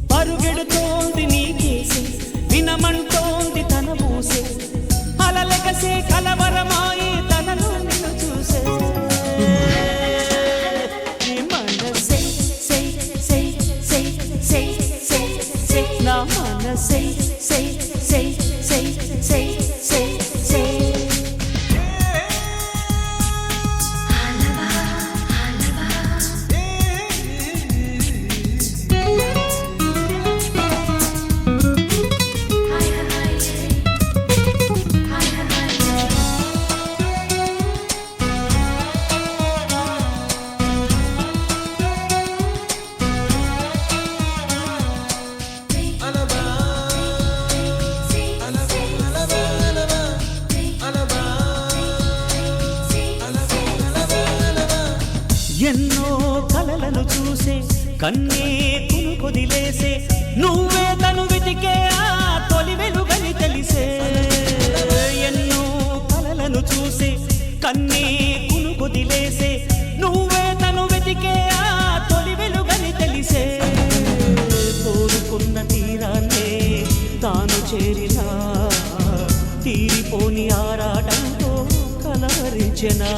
పరుగెడుతోంది నీకేసి వినమంటోంది తన మూసే అలలెగసే కలవరమాయి తనలో నిన్ను చూసే మనసే నా మనసే ఎన్నో కలలను చూసే కన్నే కునుకొదిలేసే నువ్వే తను వెతికే ఆ తొలి వెలుగని తెలిసే ఎన్నో కలలను చూసే కన్నే కునుకొదిలేసే నువ్వే తను వెతికే ఆ తొలి వెలుగని తెలిసే కోరుకున్న తీరాన్నే తాను చేరినా తీరిపోని ఆరాటంతో కలవరించెనా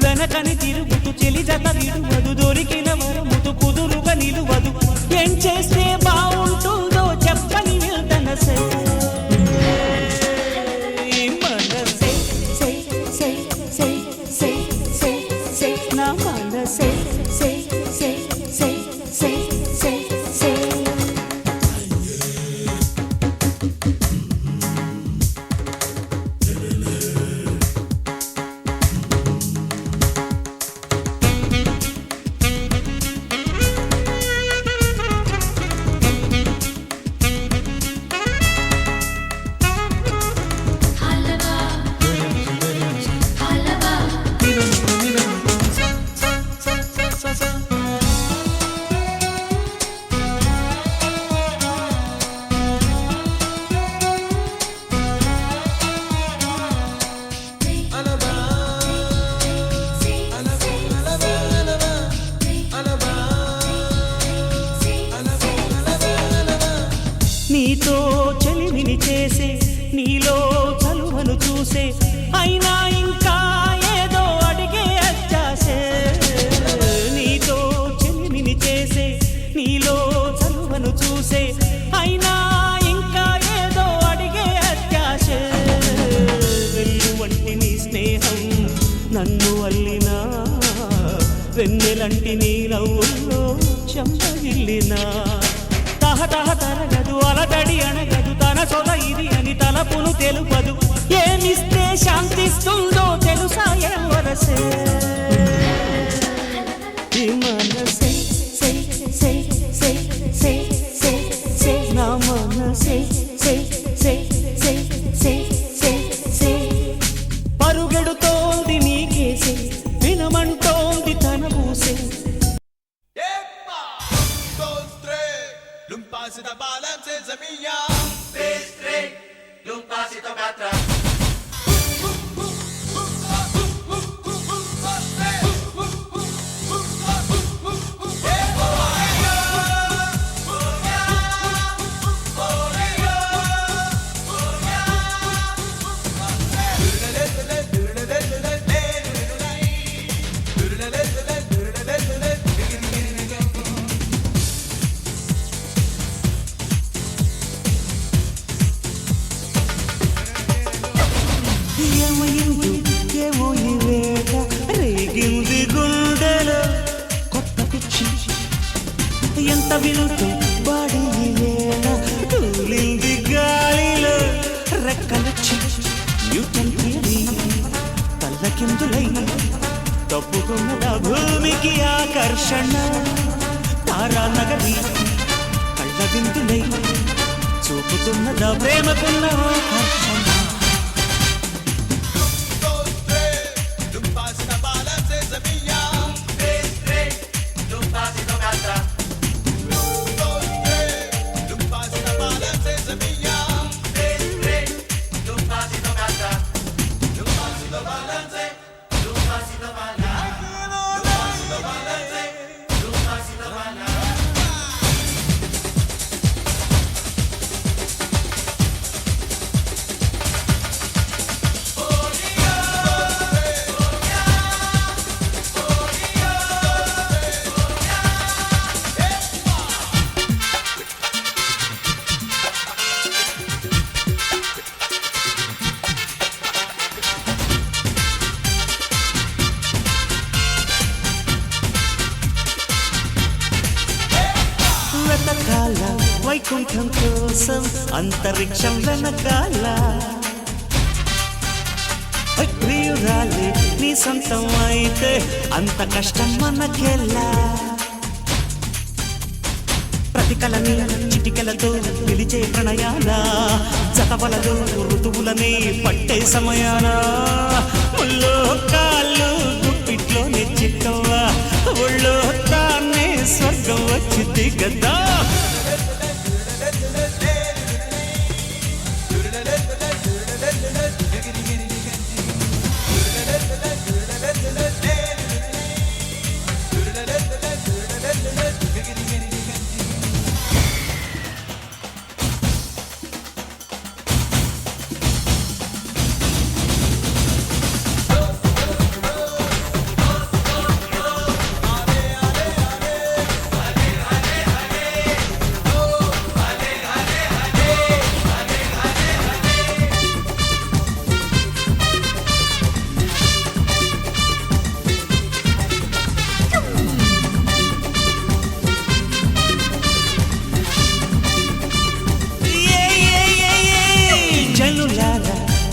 వెనకని తిరుగుతూ చెలి జత విడువదు దొరికిన వరముతు కుదురుగా నిలువదు ఏం చేస్తే బాగుంటుందో చెప్పని వెళ్తనసే మనసే నా మనసే నీతో చెలిమిని చేసే నీలో చలువను చూసే అయినా ఇంకా ఏదో అడిగే అచ్చాసే నీతో చెలిమిని చేసే నీలో చలువను చూసే అయినా ఇంకా ఏదో అడిగే అత్యాసే వెళ్ళు వంటి నీ స్నేహం నన్ను అల్లినా వెన్నెలంటి నీ నవ్వుల్లో చెంపగిల్లినా తహతహ తరగదు అలదడి అనగదు తన సొల ఇది అని తలపును తెలుపదు ఏమిస్తే శాంతిస్తుందో తెలుసా ఎవరసే మనసే నా మనసే పరుగెడుతోంది నీకేసే వినమంటోంది తన పూసే L'umpasito balance senza mia Pestre L'umpasito catra ఎంత విలుతో బాడీ వేళ తూలింది గాలిలో రెక్కలొచ్చి న్యూటన్ థియరీ తల్లకిందులై తప్పుకున్నదా భూమికి ఆకర్షణ తారా నగరి కళ్ళ విందులై చూపుతున్నదా ప్రేమకున్న ఆకర్షణ వైకుంఠం కోసం అంతరిక్షం వెనకాల ప్రియురాలి నీ సొంతం అయితే అంత కష్టం మనకెలా ప్రతి కలని చిటికలతో పిలిచే ప్రణయాల జతవలలు ఋతువులని పట్టే సమయాన ముల్లో కాళ్ళు గుప్పిట్లోనే చిక్కవ్వా ఒళ్ళో తానే స్వర్గం వచ్చి దిగదా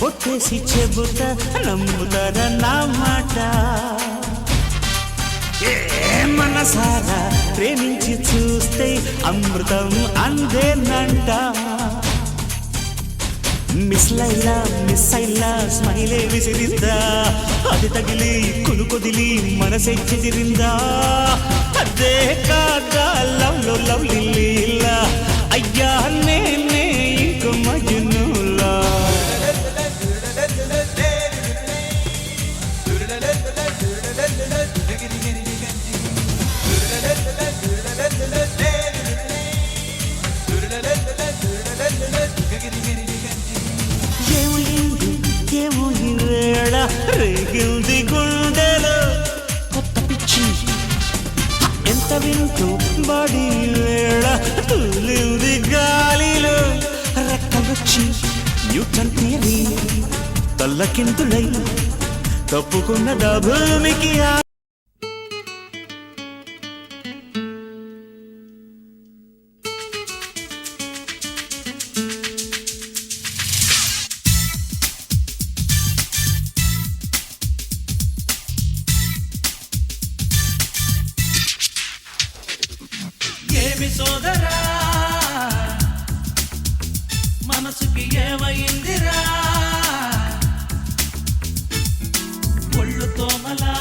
ఒట్టేసి చెబుతా నమ్ముతారా నా మాట మనసారా ప్రేమించి చూస్తే అమృతం అందేనంట మిస్ లైలా మిస్ అయిలా స్మైలే విసిరిందా అది తగిలి కునుకొదిలి మనసే చెదిరిందా అదే కాగా లవ్ లో లవ్లీ లీలా అయ్యా నేనే ఇంక మజునులా ఏమో ఈ వేళ రేగింది గుండెలో కొత్త పిచ్చి ఎంత వింటూ బాడీ వేళ తూలింది గాలిలో రెక్కలొచ్చి న్యూటన్ థియరీ తల్లకిందులై తప్పుకున్నదా భూమికి సోదరా మనసుకి ఏమైందిరా ఒళ్ళు తోమలా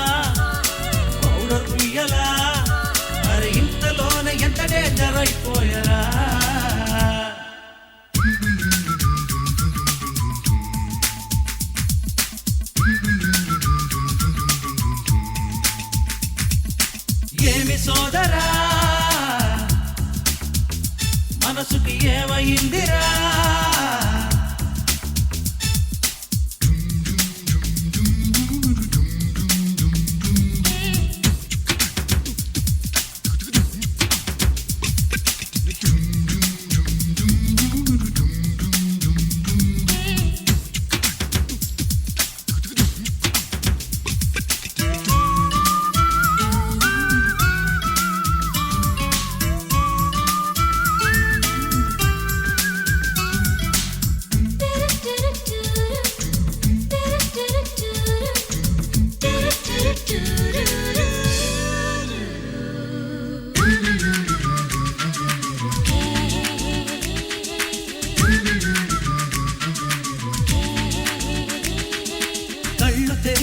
పౌడర్ ఉయ్యలా మరి ఇంతలోనే ఎంత డేంజర్ అయిపోయరా ఏమి సోదరా మనసుకి ఏమైందిరా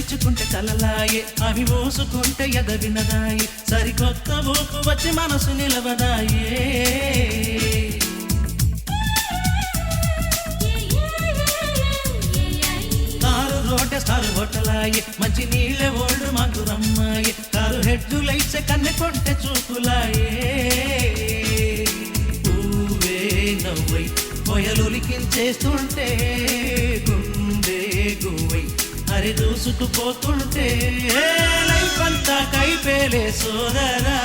తెరుచుకుంటే కలలాయే అవి మోసుకుంటే ఎద వినదాయి సరికొత్త ఊపు వచ్చి మనసు నిలవదాయే కారు రోటెస్తారు హోటలాయే మంచి నీళ్ళే ఓల్డ్ మధురమ్మాయే కారు హెడ్ లైట్స్ కన్నె కొంటె చూపులాయే పువ్వే నవ్వై పొయలులికించేస్తుంటే గుండె గువ్వై హరి దూసుకుపోతుంటే లైఫ్ అంతా కైపేలే సోదరా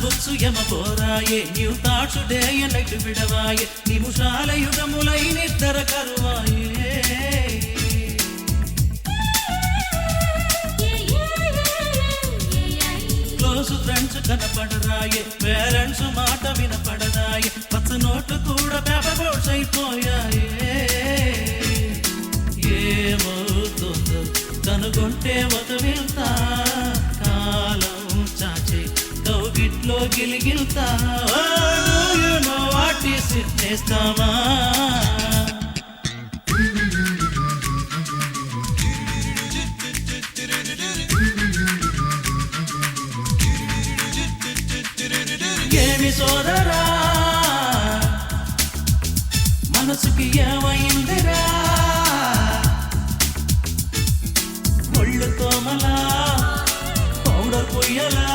బుక్సు యమ పోరాయే న్యూ థాట్స్ డే నైట్ విడవాయే నిముషాల యుగములై నిద్ర కరువాయే క్లోజ్ ఫ్రెండ్స్ కనపడరాయే పేరెంట్స్ మాట వినపడదాయే పచ్చ నోట్లు కూడా పేపర్ బోర్డ్స్ అయిపోయాయే ఏమవుతుందో కనుగొంటే ఒక వెళ్తా కాలం చాచే కౌగిట్లో గిలిగిల్తా వాటి సిద్ధేస్తామా ఏమి సోదరా మనసుకి ఏమైందిరా ఒళ్ళు తోమలా పౌడర్ పొయ్యలా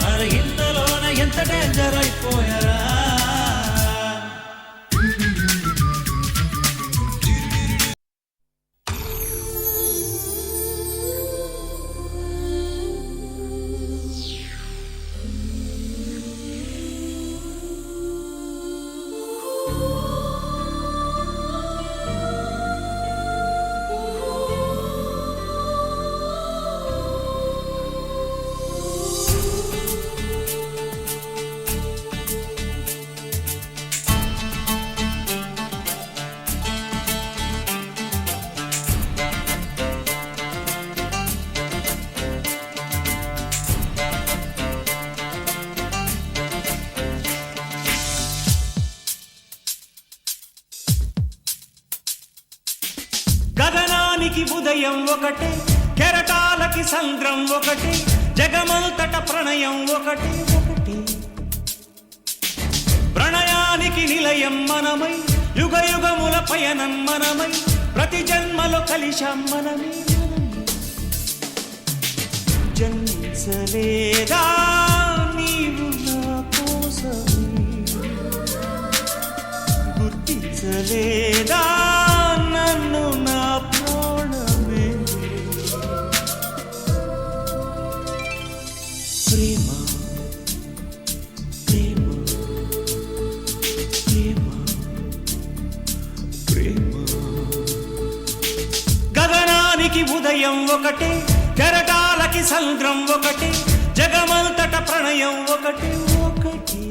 అరే ఇంతలోన ఎంత డేంజర్ అయిపోయారా గగనానికి ఉదయం ఒకటే కెరటాలకి సంద్రం ఒకటే జగమంతట ప్రణయం ఒకటే ఒకటే ప్రణయానికి నిలయం మనమై యుగ యుగముల పయనం మనమై ప్రతి జన్మలో కలిశాం మనమే జన్మించలేదా నీవు నా కోసమే గుర్తించలేదా నన్ను నా ప్రాణమే ప్రేమ ప్రేమ ప్రేమ ప్రేమ గగనానికి ఉదయం ఒకటే కెరటాలకి సంద్రం ఒకటే జగమంతట ప్రణయం ఒకటే ఒకటే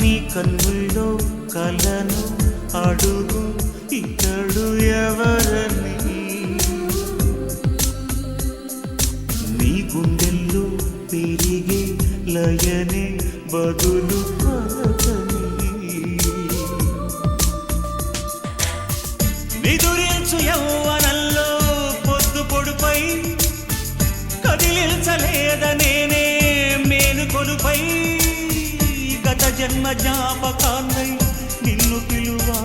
నీ కన్నుల్లో కలను అడుగు ఇతడు ఎవరని లయని బదులు పలకని నిదురించు యౌవనంలో పొద్దు పొడుపై కదిలించలేదనేనే మేలుకొలుపై గత జన్మ జ్ఞాపకాన్నై నిన్ను పిలువా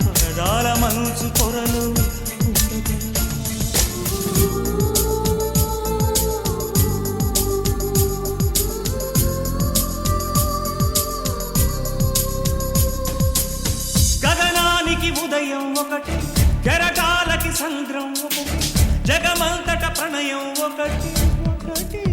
పరదాల మనసు పొరలు గగనానికి ఉదయం ఒకటి కెరటాలకి సంద్రం ఒకటి జగమంతట ప్రణయం ఒకటి ఒకటి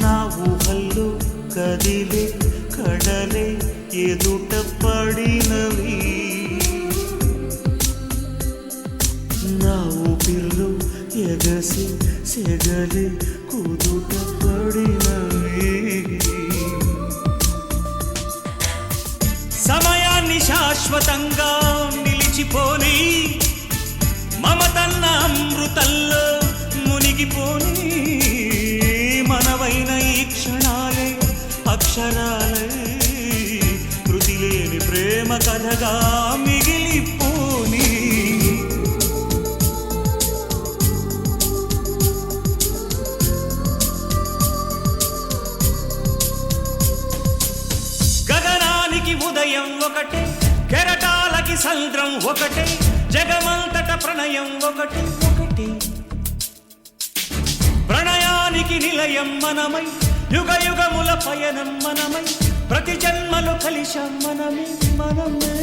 నా ఊహల్లో కదిలే కడలే ఎదుట పడినవి నా ఊపిర్లో ఎగసి సెగలే కుదుట పడినవి సమయాన్ని శాశ్వతంగా నిలిచిపోని మమతన్న అమృతంలో మునిగిపోని మనవైన ఈ క్షణాలే అక్షరాలే కృతి లేని ప్రేమ కథగా మిగిలిపోని గగనానికి ఉదయం ఒకటే కెరటాలకి సంద్రం ఒకటే జగమంతట ప్రణయం ఒకటి ఒకటి ప్రణయానికి నిలయం మనమై యుగ యుగముల పయనం మనమై ప్రతి జన్మలో కలిశాం మనమే మనమే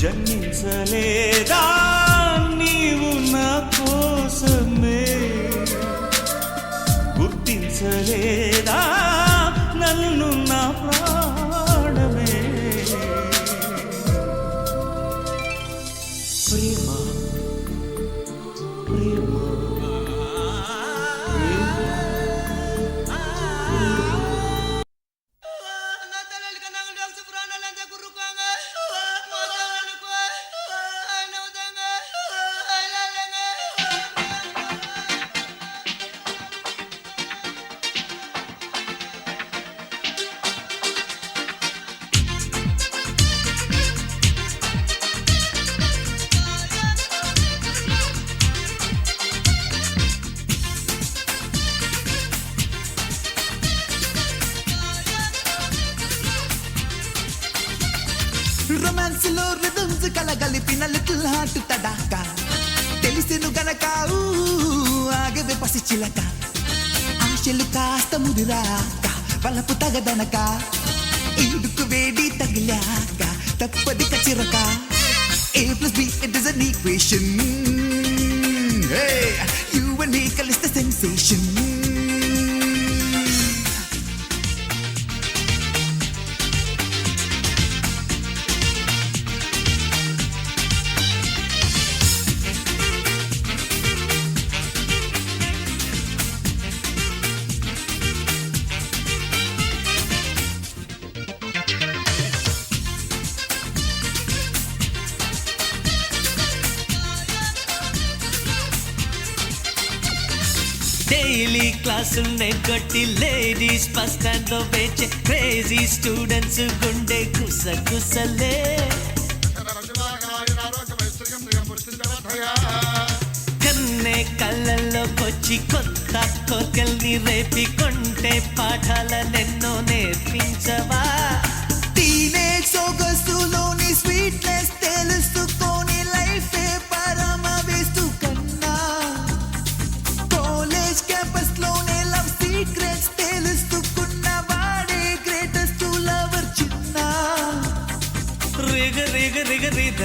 జన్మించలేదా నీవు నా కోసమే గుర్తించలేదా నన్ను నా ప్రాణమే ప్రేమ ప్రేమ రొమాన్స్ లో రిథమ్స్ కలగలిపిన లిటిల్ హార్ట్ తడాక తెలిసెను గనక ఆగవే పసి చిలక ఆశలు కాస్త ముదిరాక వలపు తగదనక ఈడుకు వేడి తగిలాక తప్పది కచిరక A+B it is an equation. Hey, you and me కలిస్తే sensation. డైలీ క్లాసుల్నే కొట్టి లేడీస్ బస్ స్టాండ్ లో వేచే క్రేజీ స్టూడెంట్స్ గుండె గుసగుసలే కన్నే కళ్ళల్లోకొచ్చి కొత్త కోర్కెల్ని రేపి కొంటే పాఠాలనెన్నో నేర్పించవా టీనేజ్ సొగసులోని స్వీట్నెస్ తెలుసుకొని లైఫ్ పరమ వేస్తూ కన్నా కాలేజ్ క్యాంపస్ లోనే లవ్ సీక్రెట్స్ తెలుసుకుని రిగ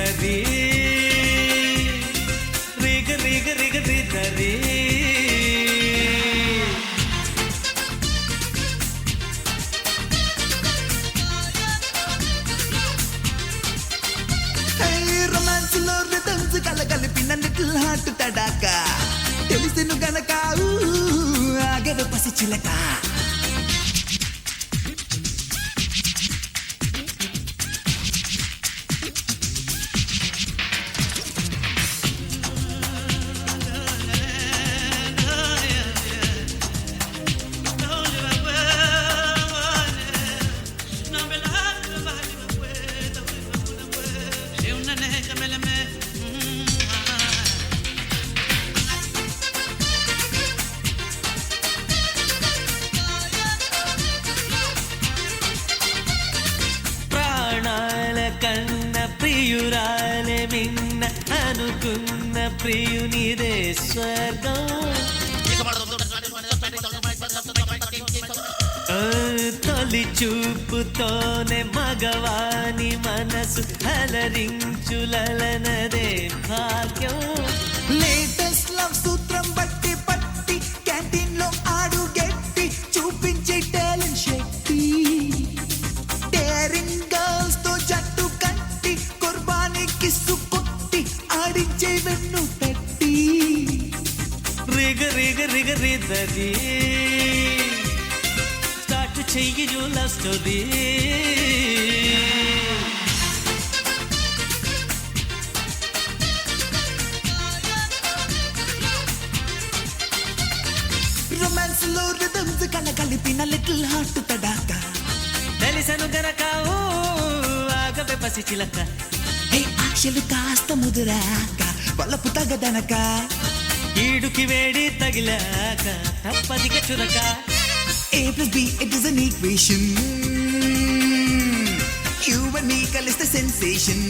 రిధరి రొమాన్స్ లో రిథమ్స్ కలగలిపిన లిటిల్ హార్ట్ తడాక తెలిసిను గనక ఆగవే పసి చిలక ప్రాణాల కన్న ప్రియురాలే మిన్న అనుకున్న ప్రియునిదే స్వర్గం తొలి చూపుతోనే మగవాని మనసు అలరించులనదే భాగ్యం లేటెస్ట్ లవ్ సూత్రం బట్టి పట్టి క్యాంటీన్ లో ఆడు గెట్టి చూపించే టాలెంట్ శక్తి డేరింగ్ గర్ల్స్ తో జట్టు కట్టి కుర్బానీ కిస్సు కొట్టి ఆడించే వెన్ను తట్టి రిగ రిధరి స్టార్ట్ చెయ్యి లవ్ స్టోరీ రొమాన్స్ లో రిథమ్స్ కలగలిపిన లిటిల్ హార్ట్ తడాక తెలిసను గనక ఆగవే పసి చిలక హే ఆశలు కాస్త ముదురాక వలపు తగదనక ఈడుకి వేడి తగిలాక తప్పదిగ చురక A plus B, it is an equation. You and me, call is the sensation.